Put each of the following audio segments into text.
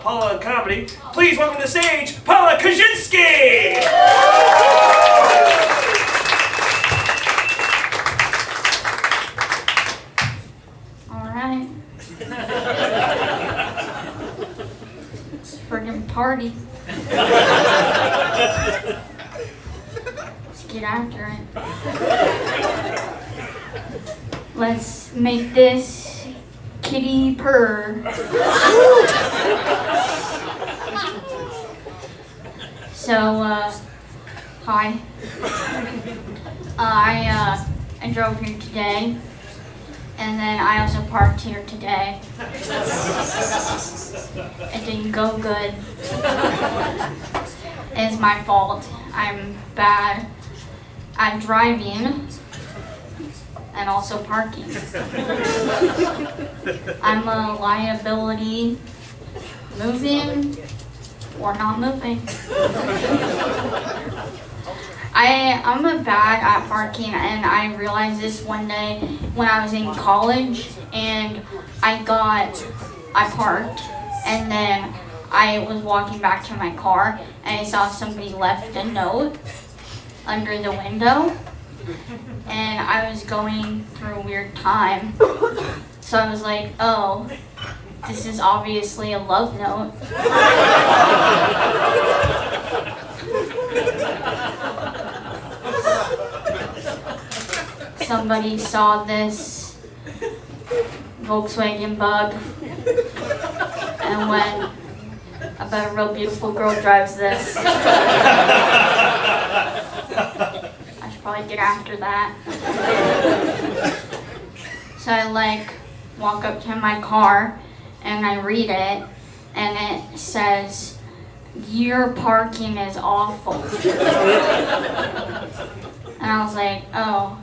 Paula Comedy. Please welcome to the stage, Paula Kaczynski! Alright. It's a friggin' party. Let's get after it. Let's make this kitty purr. So, hi. I drove here today, and then I also parked here today. It didn't go good. It's my fault. I'm bad at driving and also parking. I'm a liability, moving or not moving. I'm a bad at parking, and I realized this one day when I was in college, and I parked, and then I was walking back to my car, and I saw somebody left a note under the window, and I was going through a weird time, so I was like, oh, this is obviously a love note. Somebody saw this Volkswagen Bug and went, I bet a real beautiful girl drives this. I should probably get after that. So I walk up to my car and I read it, and it says, "Your parking is awful." And I was like, oh,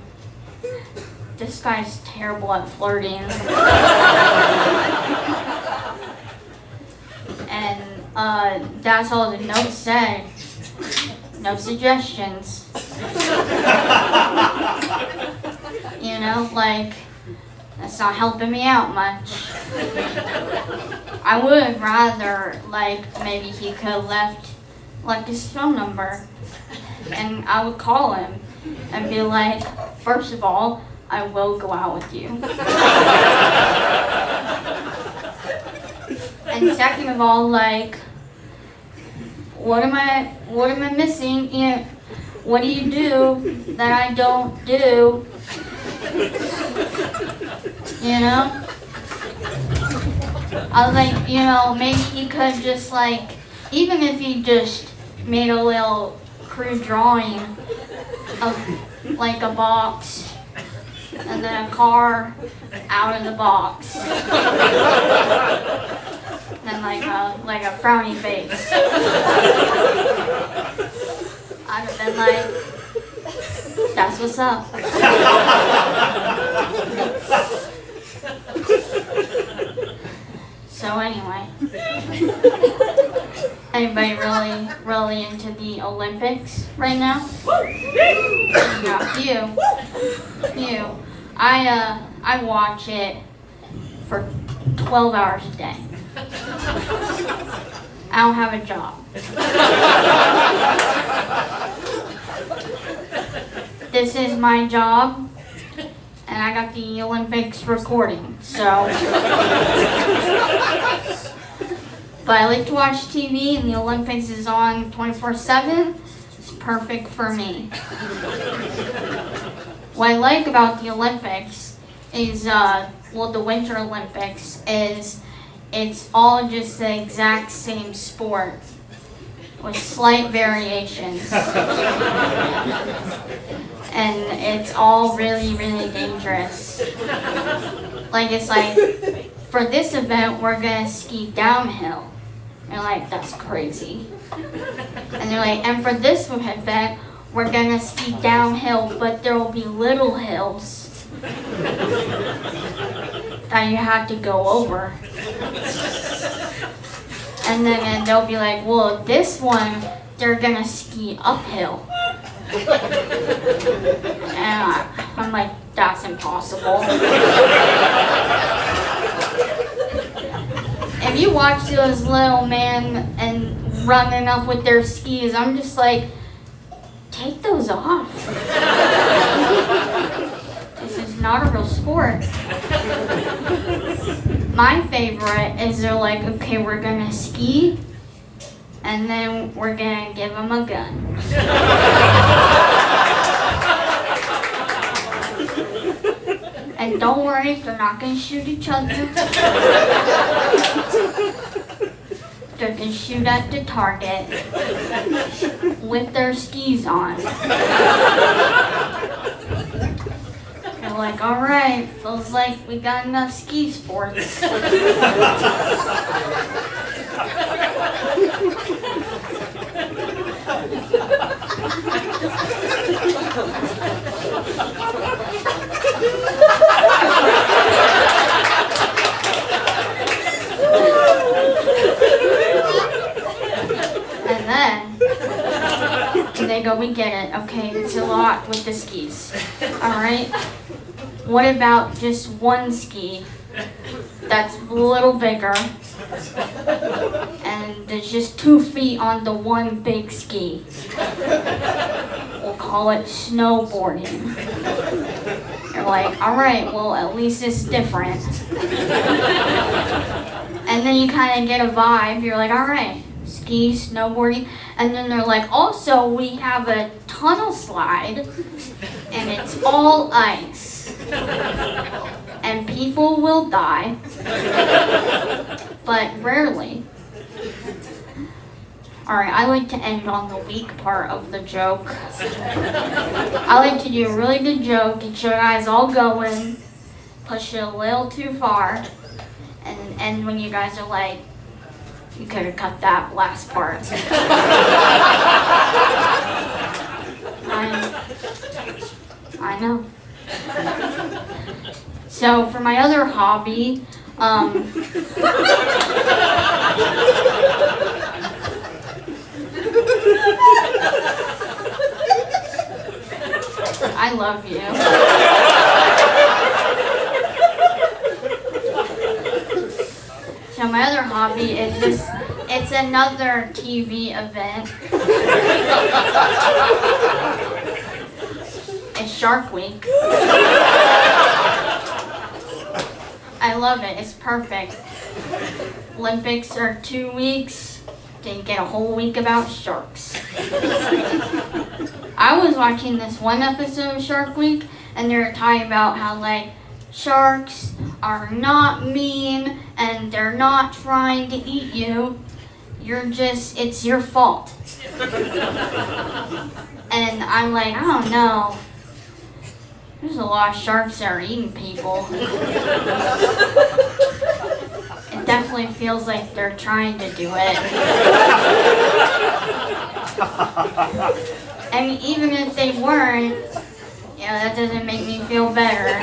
this guy's terrible at flirting. And that's all the note said. No suggestions. You know, that's not helping me out much. I would rather, maybe he could have left his phone number, and I would call him and be like, first of all, I will go out with you. And second of all, what am I missing? What do you do that I don't do? You know? I was like, maybe he could just even if he just made a little crude drawing of a box and then a car out of the box. And like a frowny face. I'd have been like, that's what's up. So anyway, anybody really into the Olympics right now? Yeah, few. I watch it for 12 hours a day. I don't have a job. This is my job, and I got the Olympics recording, so. But I like to watch TV, and the Olympics is on 24/7. It's perfect for me. What I like about the Olympics is, the Winter Olympics is it's all just the exact same sport with slight variations. And it's all really, really dangerous. For this event, we're gonna ski downhill. They're like, that's crazy. And they're like, and for this event, we're gonna ski downhill, but there will be little hills that you have to go over. And then they'll be like, well, this one, they're gonna ski uphill. And I'm like, that's impossible. if you watch those little men and running up with their skis, I'm just like, take those off. This is not a real sport. My favorite is they're like, okay, we're gonna ski, and then we're gonna give them a gun. And don't worry, they're not gonna shoot each other. They're gonna shoot at the target with their skis on. They're like, all right, feels like we got enough ski sports. And then they go, we get it. Okay, it's a lot with the skis. All right. What about just one ski that's a little bigger and there's just 2 feet on the one big ski? We'll call it snowboarding. You're like, all right, well, at least it's different. And then you kind of get a vibe. You're like, all right, ski, snowboarding. And then they're like, also, we have a tunnel slide, and it's all ice. And people will die, but rarely. All right, I like to end on the weak part of the joke. I like to do a really good joke, get you guys all going, push it a little too far, and end when you guys are like, you could have cut that last part. I know. So for my other hobby, I love you. So my other hobby is this, it's another TV event. It's Shark Week. I love it, it's perfect. Olympics are 2 weeks, then you get a whole week about sharks. I was watching this one episode of Shark Week, and they were talking about how, like, sharks are not mean, and they're not trying to eat you. You're just, it's your fault. And I'm like, I don't know. There's a lot of sharks that are eating people. It definitely feels like they're trying to do it. I mean, even if they weren't, you know, that doesn't make me feel better.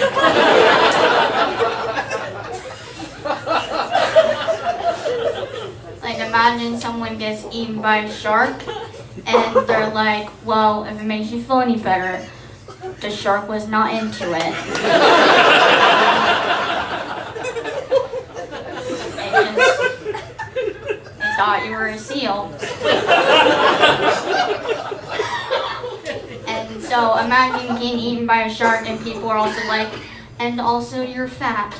Like, imagine someone gets eaten by a shark, and they're like, well, if it makes you feel any better, the shark was not into it. They thought you were a seal. And so imagine getting eaten by a shark and people are also like, and also you're fat.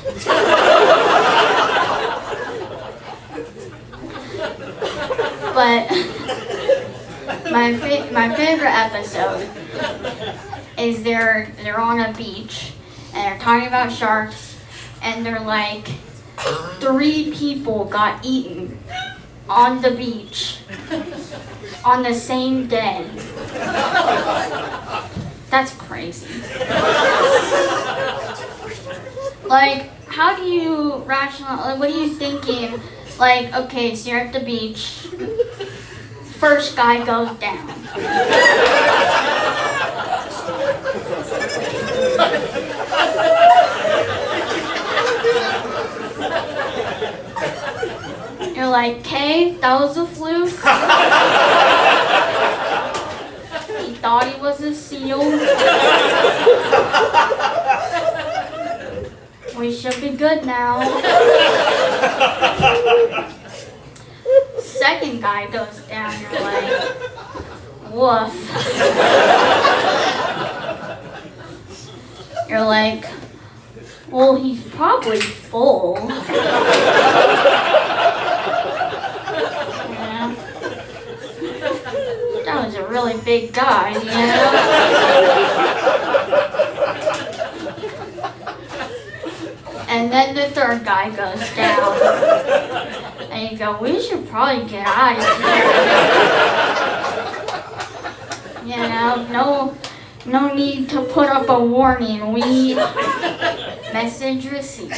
But my favorite episode is they're on a beach and they're talking about sharks and they're like, 3 people got eaten on the beach on the same day. That's crazy. Like, how do you rationalize, what are you thinking? Like, okay, so you're at the beach, first guy goes down. You're like, okay, that was a fluke. He thought he was a seal. We should be good now. Second guy goes down, you're like, woof. You're like, well, he's probably full. Yeah. That was a really big guy, you know? And then the third guy goes down. And you go, we should probably get out of here. You know, no need to put up a warning. We message received.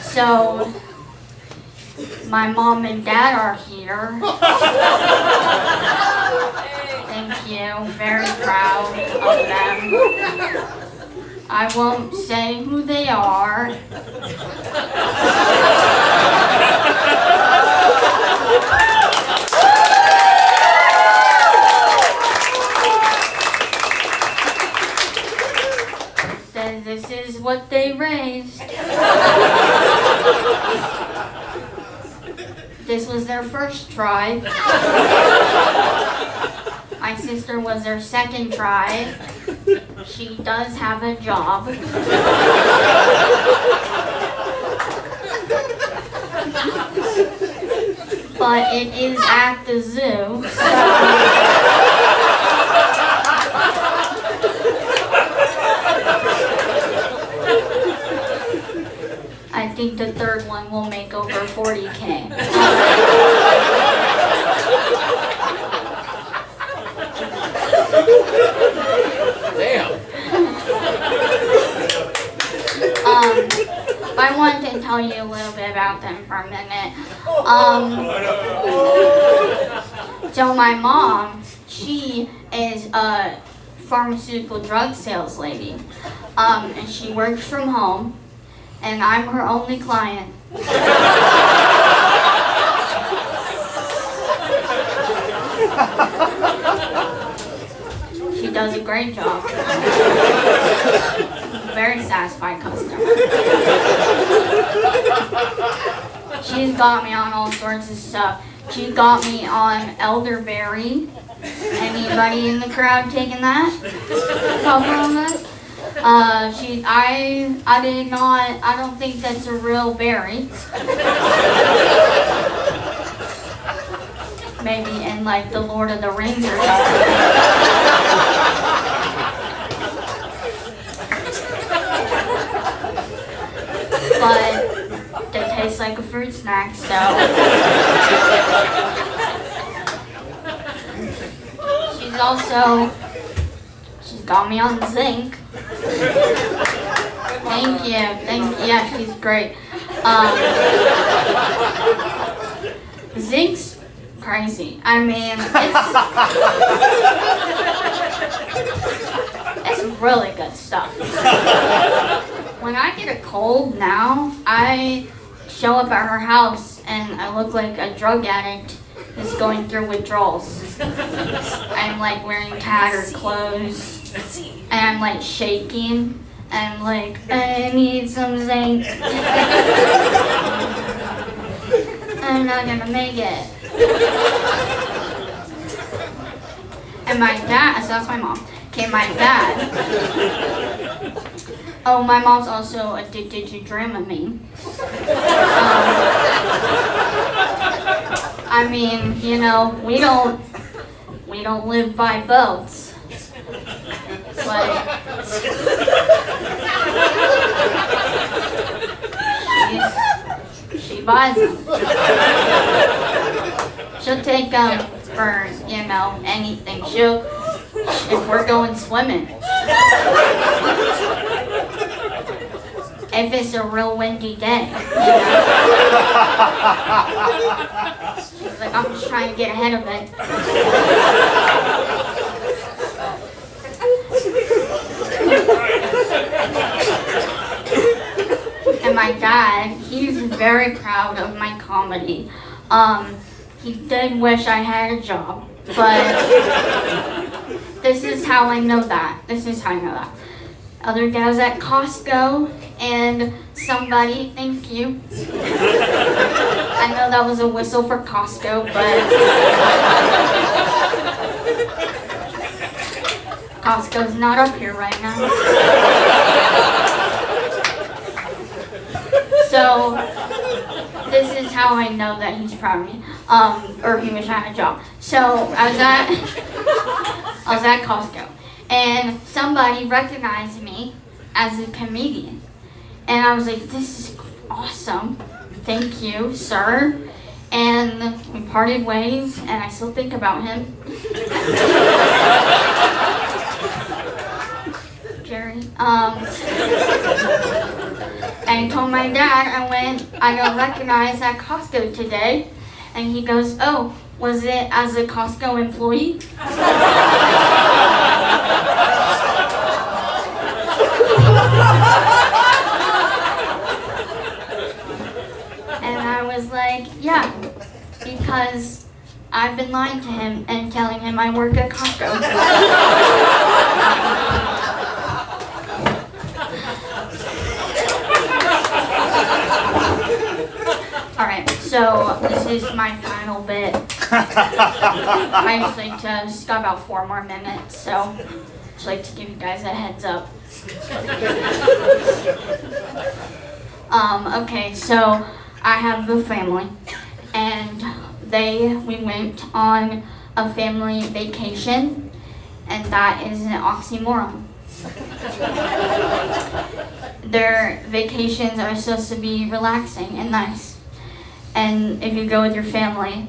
So, my mom and dad are here. Thank you. Very proud of them. I won't say who they are. Then this is what they raised. This was their first try. My sister was their second try. She does have a job. But it is at the zoo, so I think the third one will make over 40K. Damn. I wanted to tell you a little bit about them for a minute. So my mom, she is a pharmaceutical drug sales lady, and she works from home, and I'm her only client. She does a great job. Very satisfied customer. She's got me on all sorts of stuff. She got me on elderberry. Anybody in the crowd taking that? Cover on that? I don't think that's a real berry. Maybe in like the Lord of the Rings or something. But they taste like a fruit snack, so. She's got me on zinc. Thank you. Yeah, she's great. Zinc's crazy. I mean, it's really good stuff. When I get a cold now, I show up at her house and I look like a drug addict who's going through withdrawals. I'm like wearing tattered clothes and I'm like shaking and I'm like, I need some zinc. I'm not gonna make it. And my dad, so that's my mom. Okay, my dad. Oh, my mom's also addicted to Dramamine. I mean, you know, we don't live by boats. But she buys them. She'll take them for, you know, anything. If we're going swimming. If it's a real windy day, you know? She's like, I'm just trying to get ahead of it. And my dad, he's very proud of my comedy. He did wish I had a job, but this is how I know that. Other day I was at Costco and somebody, thank you. I know that was a whistle for Costco, but Costco's not up here right now. So this is how I know that he's proud of me, or he wish I had a job. So I was at Costco, and somebody recognized me as a comedian, and I was like, "This is awesome, thank you, sir." And we parted ways, and I still think about him. Jerry. And I told my dad, I got recognized at Costco today. And he goes, "Oh, was it as a Costco employee?" And I was like, "Yeah, because I've been lying to him and telling him I work at Costco." Alright, so this is my final bit. I just like to, it's got about 4 more minutes, so just like to give you guys a heads up. Okay, so I have a family, and we went on a family vacation, and that is an oxymoron. Their vacations are supposed to be relaxing and nice. And if you go with your family,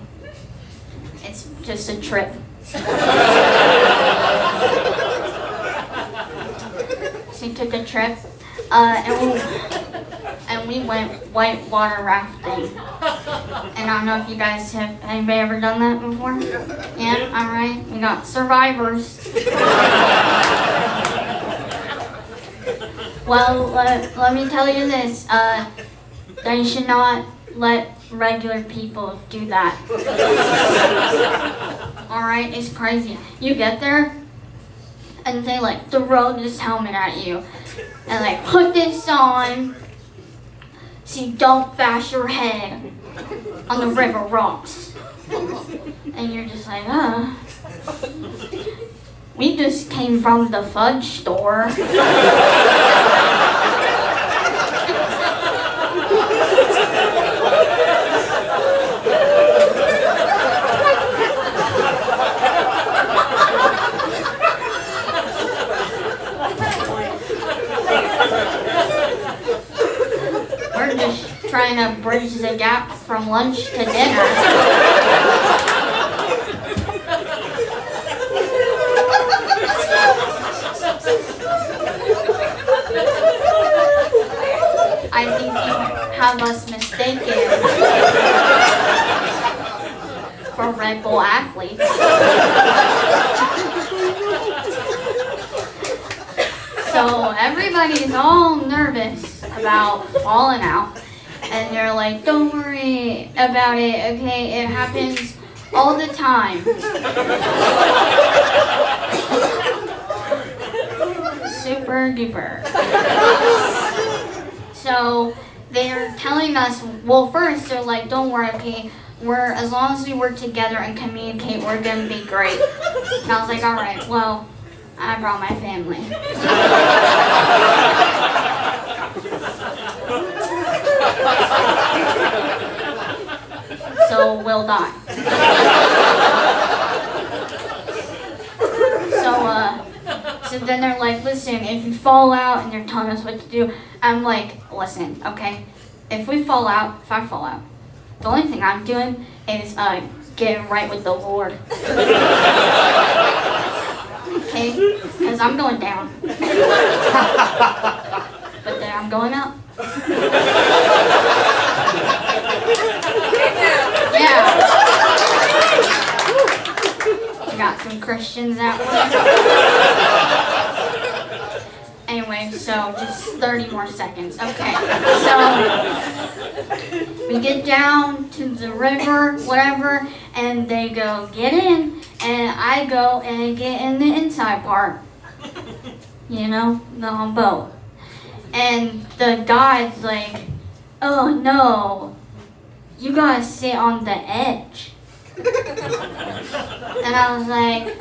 it's just a trip. So we took a trip, and we went whitewater rafting. And I don't know if you guys have anybody ever done that before? Yeah, all right. We got survivors. Well, let me tell you this. They should not let regular people do that. Alright, it's crazy. You get there, and they like throw this helmet at you, and like put this on so you don't bash your head on the river rocks. And you're just like, we just came from the fudge store. We're just trying to bridge the gap from lunch to dinner. I think you have us mistaken for Red Bull athletes. So everybody's all nervous about falling out. And they're like, "Don't worry about it, okay? It happens all the time." Super duper. So they're telling us, well, first they're like, "Don't worry, okay? As long as we work together and communicate, we're gonna be great." And I was like, "All right, well, I brought my family." So we'll die. So then they're like, "Listen, if you fall out," and they're telling us what to do. I'm like, "Listen, okay, if I fall out, the only thing I'm doing is getting right with the Lord." Okay? Because I'm going down. But then I'm going up. Yeah. We got some Christians that way. Anyway, so just 30 more seconds. Okay, so we get down to the river, whatever, and they go, "Get in," and I go and get in the inside part. You know, the boat. And the guy's like, oh no, you gotta sit on the edge. And I was like,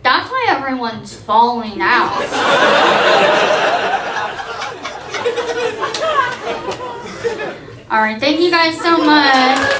that's why everyone's falling out. Alright, thank you guys so much.